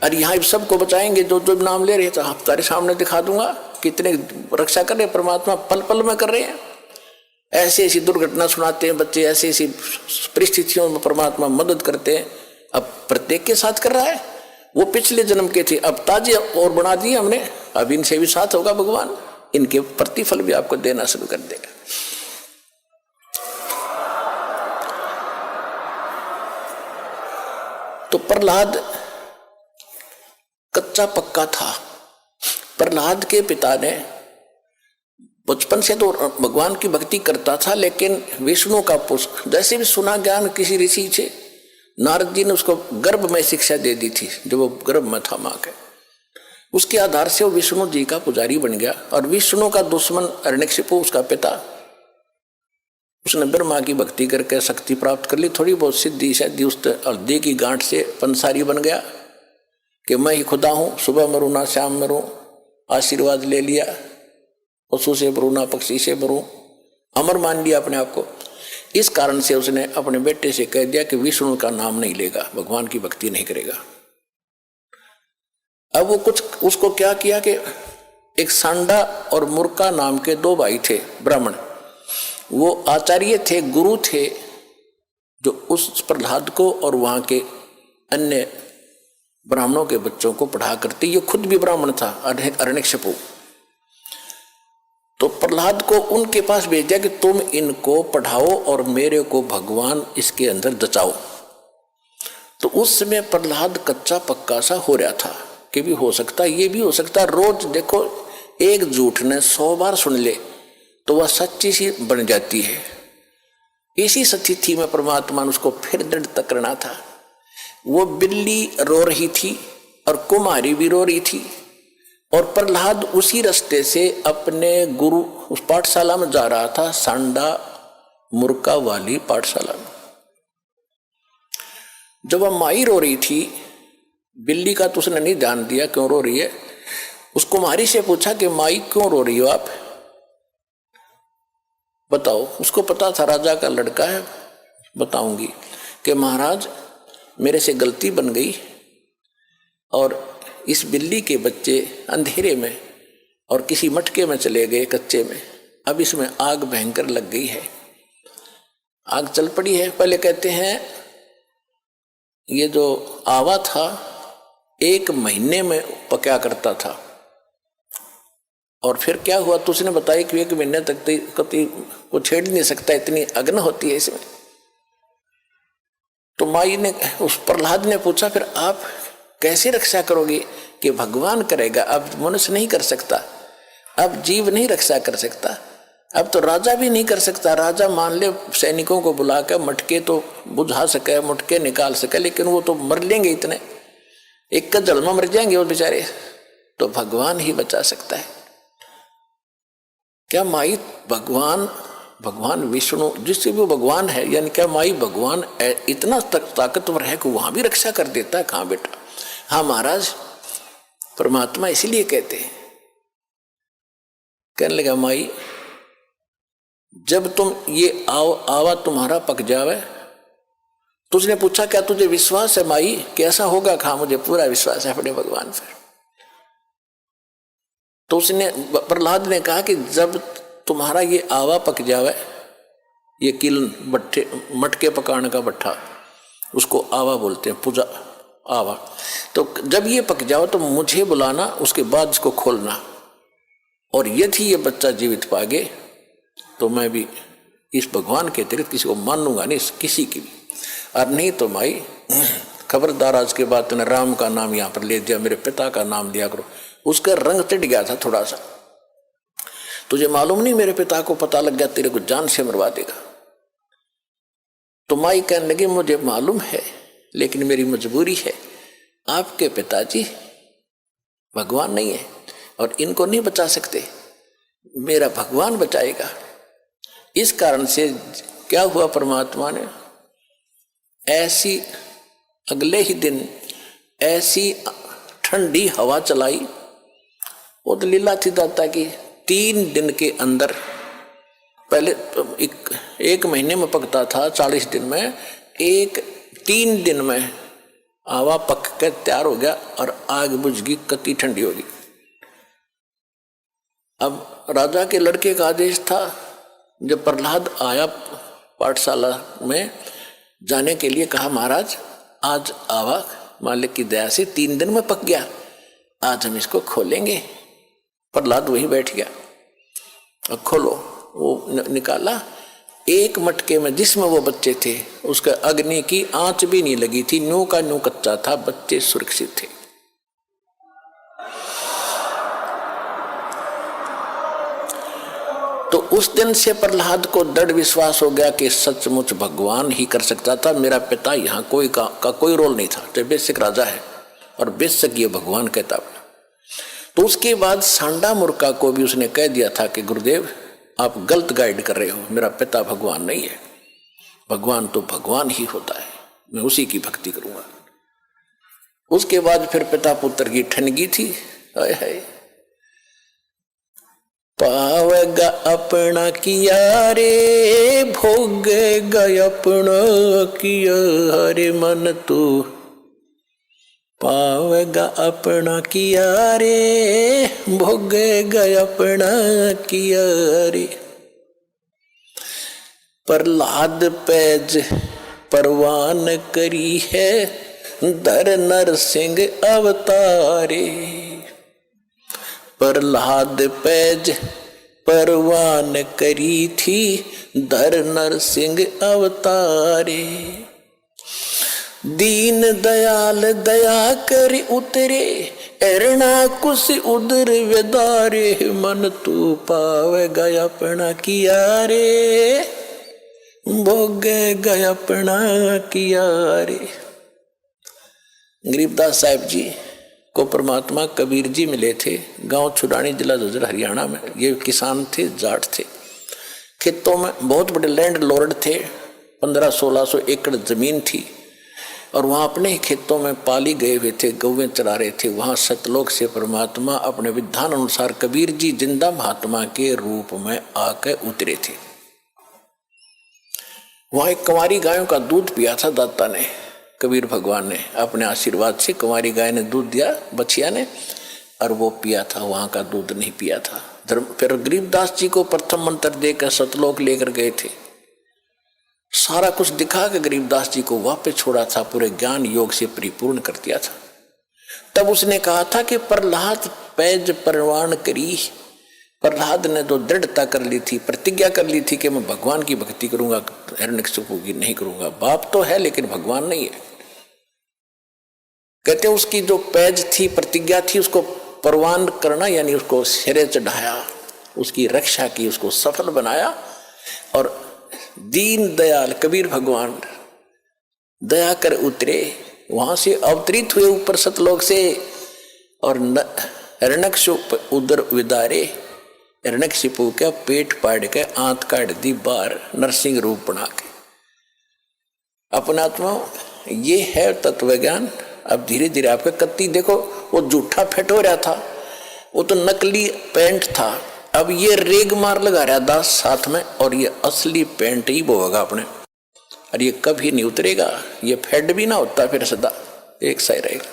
अरे यहाँ सबको बचाएंगे, जो जो नाम ले रहे हैं तो आप तारे सामने दिखा दूंगा कितने रक्षा कर रहे हैं, परमात्मा पल पल में कर रहे हैं। ऐसी ऐसी दुर्घटना सुनाते हैं बच्चे, ऐसी ऐसी परिस्थितियों में परमात्मा मदद करते हैं। अब प्रत्येक के साथ कर रहा है। वो पिछले जन्म के थे, अब ताजे और बना दिए हमने, अब इनसे भी साथ होगा भगवान, इनके प्रतिफल भी आपको देना शुरू कर देगा। तो प्रहलाद कच्चा पक्का था। प्रहलाद के पिता ने बचपन से तो भगवान की भक्ति करता था, लेकिन विष्णु का पुष्प जैसे भी सुना ज्ञान किसी ऋषि से, नारद जी ने उसको गर्भ में शिक्षा दे दी थी, जब वो गर्भ में था मां के। उसके आधार से वो विष्णु जी का पुजारी बन गया। और विष्णु का दुश्मन हिरण्यकशिपु, उसका पिता, उसने ब्रह्मा की भक्ति करके शक्ति प्राप्त कर ली, थोड़ी बहुत सिद्धि शादी, उस हल्दी की गांठ से पंसारी बन गया कि मैं ही खुदा हूं, सुबह मरूं ना शाम मरूं, आशीर्वाद ले लिया, पशु से मरूं ना पक्षी से मरूं, अमर मान लिया अपने आप को। इस कारण से उसने अपने बेटे से कह दिया कि विष्णु का नाम नहीं लेगा, भगवान की भक्ति नहीं करेगा। अब वो कुछ उसको क्या किया कि एक सांडा और मुर्का नाम के दो भाई थे ब्राह्मण, वो आचार्य थे, गुरु थे, जो उस प्रहलाद को और वहां के अन्य ब्राह्मणों के बच्चों को पढ़ा करते। ये खुद भी ब्राह्मण था, हिरण्यकशिपु। तो प्रहलाद को उनके पास भेज दिया कि तुम इनको पढ़ाओ और मेरे को भगवान इसके अंदर दचाओ। तो उस समय प्रहलाद कच्चा पक्का सा हो रहा था कि भी हो सकता, ये भी हो सकता। रोज देखो, एक झूठ ने 100 बार सुन ले तो वह सच्ची सी बन जाती है। इसी स्थिति में परमात्मा ने उसको फिर दृढ़ करना था। वो बिल्ली रो रही थी और कुमारी भी रो रही थी, और प्रहलाद उसी रास्ते से अपने गुरु उस पाठशाला में जा रहा था, सांडा मुर्का वाली पाठशाला में। जब वह माई रो रही थी, बिल्ली का तो उसने नहीं ध्यान दिया क्यों रो रही है। उस कुमारी से पूछा कि माई क्यों रो रही हो आप, बताओ। उसको पता था राजा का लड़का है, बताऊंगी कि महाराज मेरे से गलती बन गई और इस बिल्ली के बच्चे अंधेरे में और किसी मटके में चले गए कच्चे में, अब इसमें आग भयंकर लग गई है, आग चल पड़ी है। पहले कहते हैं ये जो आवा था 1 महीने में पका करता था, और फिर क्या हुआ तो उसने बताया कि 1 महीने तक कभी को छेड़ नहीं सकता, इतनी अग्नि होती है इसमें। तो माई ने, उस प्रहलाद ने पूछा फिर आप कैसे रक्षा करोगे कि भगवान करेगा, अब मनुष्य नहीं कर सकता, अब जीव नहीं रक्षा कर सकता, अब तो राजा भी नहीं कर सकता। राजा मान ले सैनिकों को बुलाकर मटके तो बुझा सके, मटके निकाल सके, लेकिन वो तो मर लेंगे, इतने एक का जन्म मर जाएंगे वो बेचारे, तो भगवान ही बचा सकता है। क्या माई भगवान विष्णु जिससे भी भगवान है, यानी क्या माई भगवान इतना ताकतवर है कि वहां भी रक्षा कर देता है? कहां बेटा, हाँ महाराज, परमात्मा इसीलिए कहते हैं। कहने लगा माई जब तुम ये आवा तुम्हारा पक जावे, तो उसने पूछा क्या तुझे विश्वास है माई, कैसा होगा? कहा मुझे पूरा विश्वास है अपने भगवान पर। तो उसने, प्रहलाद ने कहा कि जब तुम्हारा ये आवा पक जावे, ये किलन भट्टे मटके पकाने का भट्ठा, उसको आवा बोलते हैं, पूजा आवा, तो जब ये पक जाओ तो मुझे बुलाना, उसके बाद इसको खोलना, और यदि ये बच्चा जीवित पागे तो मैं भी इस भगवान के अतिरिक्त किसी को मानूंगा नहीं, किसी की भी, और नहीं तो माई खबरदार, आज के बाद तूने राम का नाम यहाँ पर ले दिया, मेरे पिता का नाम लिया करो। उसका रंग टिट गया था थोड़ा सा, तुझे मालूम नहीं मेरे पिता को पता लग गया तेरे को जान से मरवा देगा। तो माई कहने लगी मुझे मालूम है, लेकिन मेरी मजबूरी है, आपके पिताजी भगवान नहीं है और इनको नहीं बचा सकते, मेरा भगवान बचाएगा। इस कारण से क्या हुआ, परमात्मा ने ऐसी अगले ही दिन ऐसी ठंडी हवा चलाई, वो तो लीला थी दाता की। 3 दिन के अंदर, पहले एक महीने में पकता था, 40 दिन में, 3 दिन में आवा पक के तैयार हो गया और आग बुझ गई, कति ठंडी होगी। अब राजा के लड़के का आदेश था, जब प्रहलाद आया पाठशाला में जाने के लिए, कहा महाराज आज आवा मालिक की दया से 3 दिन में पक गया, आज हम इसको खोलेंगे। प्रहलाद वहीं बैठ गया और खोलो, वो निकाला। एक मटके में जिसमें वो बच्चे थे उसका अग्नि की आंच भी नहीं लगी थी, न्यू का न्यू कच्चा था, बच्चे सुरक्षित थे। तो उस दिन से प्रहलाद को दृढ़ विश्वास हो गया कि सचमुच भगवान ही कर सकता था, मेरा पिता यहाँ कोई का कोई रोल नहीं था। जो बेशक राजा है और बेशक ये भगवान कहता। तो उसके बाद सांडा मूर्खा को भी उसने कह दिया था कि गुरुदेव आप गलत गाइड कर रहे हो, मेरा पिता भगवान नहीं है, भगवान तो भगवान ही होता है, मैं उसी की भक्ति करूंगा। उसके बाद फिर पिता पुत्र की ठनगी थी। हाय हाय, पावेगा अपना किया रे, भोगेगा अपना किया रे मन तू, पावेगा अपना किया रे, भोगेगा अपना किया रे। प्रहलाद पैज परवान करी है, धर नरसिंह अवतारे। प्रहलाद पैज परवान करी थी, धर नरसिंह अवतारे। दीन दयाल दया कर उतरे, एरना कुछ उदर वेदारे, मन तू पावेगा अपना किया रे, भोगेगा अपना किया रे। गरीबदास साहिब जी को परमात्मा कबीर जी मिले थे, गांव छुड़ानी जिला झज्जर हरियाणा में। ये किसान थे, जाट थे, खेतों में बहुत बड़े लैंड लॉर्ड थे, 1500-1600 एकड़ जमीन थी और वहाँ अपने खेतों में पाली गए हुए थे, गौवें चरा रहे थे। वहाँ सतलोक से परमात्मा अपने विधान अनुसार कबीर जी जिंदा महात्मा के रूप में आकर उतरे थे। वहाँ एक कुंवारी गायों का दूध पिया था दाता ने, कबीर भगवान ने अपने आशीर्वाद से कुंवारी गाय ने दूध दिया बछिया ने, और वो पिया था, वहाँ का दूध नहीं पिया था। फिर गरीबदास जी को प्रथम मंत्र देकर सतलोक लेकर गए थे, सारा कुछ दिखा के गरीबदास जी को वापस छोड़ा था, पूरे ज्ञान योग से परिपूर्ण कर दिया था। तब उसने कहा था कि प्रहलाद पैज परवान करी। प्रहलाद ने तो दृढ़ता कर ली थी, प्रतिज्ञा कर ली थी कि मैं भगवान की भक्ति करूंगा, हिरण्यकशिपु की नहीं करूंगा। बाप तो है लेकिन भगवान नहीं है। कहते उसकी जो पैज थी, प्रतिज्ञा थी, उसको परवान करना यानी उसको सिरे चढ़ाया, उसकी रक्षा की, उसको सफल बनाया। और दीन दयाल कबीर भगवान दया कर उतरे, वहां से अवतरित हुए ऊपर सतलोक से, और हिरण्यकशिपु उदर विदारे, हिरण्यकशिपु का पेट पाड़ के आंत काट दी बाहर, नरसिंह रूप बना के। अपना आत्मा ये है तत्व ज्ञान। अब धीरे धीरे आपके कत्ती देखो, वो जूठा फेट हो रहा था, वो तो नकली पेंट था, अब ये रेग मार लगा रहा दास साथ में, और ये असली पेंट ही बोगा अपने, और ये कभी नहीं उतरेगा, ये फेड भी ना होता फिर सदा एक सा ही रहेगा।